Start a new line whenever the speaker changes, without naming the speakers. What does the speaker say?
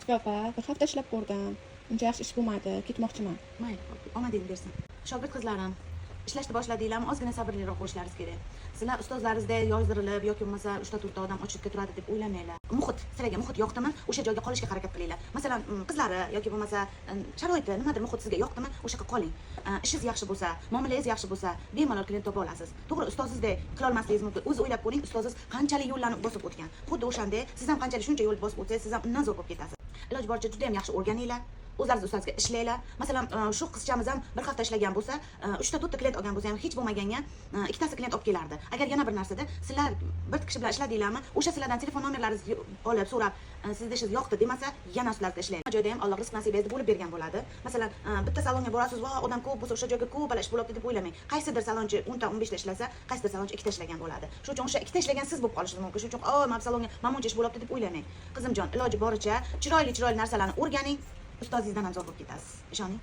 Yo'q, bir hafta ishlab ko'rdim. Uncha yaxshi ish bo'lmadi. Ketmoqchiman.
Mayli, omadingni bersin. Shogird qizlarim, ishlashni boshladinglarmi, ozgina sabrliroq bo'lishlaringiz kerak. Sizlar ustozlaringizdek yozdirilib yoki bo'lmasa 3-4 odam ochibga turadi deb o'ylamanglar. Sizlarga muhit yoqdimi, o'sha joyga qolishga harakat qilinglar. Masalan, qizlari yoki bo'lmasa sharoiti, nimadir muhit sizga yoqdimi, o'sha yerga qoling. Ishingiz yaxshi bo'lsa, muomalangiz yaxshi bo'lsa, bemalol klient topa olasiz. To'g'ri, ustozingizdek qila olmasligingiz mumkin. O'zi o'ylab ko'ring, ustozingiz qanchalik yo'llarni bosib o'tgan. Xuddi o'shanday, siz ham qanchalik shuncha yo'l bosib o'tsangiz, siz ham undan zo'r bo'lib ketasiz. Iloji boricha juda ham yaxshi o'rganinglar. O'zlaringiz ustozga ishlanglar. Masalan, shu qizchamiz ham bir hafta ishlagan bo'lsa, 3-4 ta klient olgan bo'lsa ham hech bo'lmaganga 2 tasi klient olib kelardi. Agar yana bir narsada sizlar bir kishi bilan ishladinglarmi, o'sha sizlardan telefon nomerlaringizni olib so'rab, sizni ishingiz yoqdi demasa, yana ularga ishlaydi. Joyda ham Alloh rizq nasibingizni bo'lib bergan bo'ladi. Masalan, bitta salonga borasiz, va odam ko'p bo'lsa, o'sha joyga ko'p ish bo'libdi deb o'ylamang. Qaysidir salonchi 10 ta 15 ta ishlasa, qaysidir salonchi 2 ta ishlagan bo'ladi. Shuning uchun o'sha 2 ta ishlagan siz bo'lib qolishingiz mumkin. Shuning uchun, mana salonga mana buncha ish bo'libdi deb o'ylamang. Qizimjon, iloji boricha chiroyli narsalarni o'rganing. Ustozingizdan ham zo'r bo'lib ketasiz. Ishoning.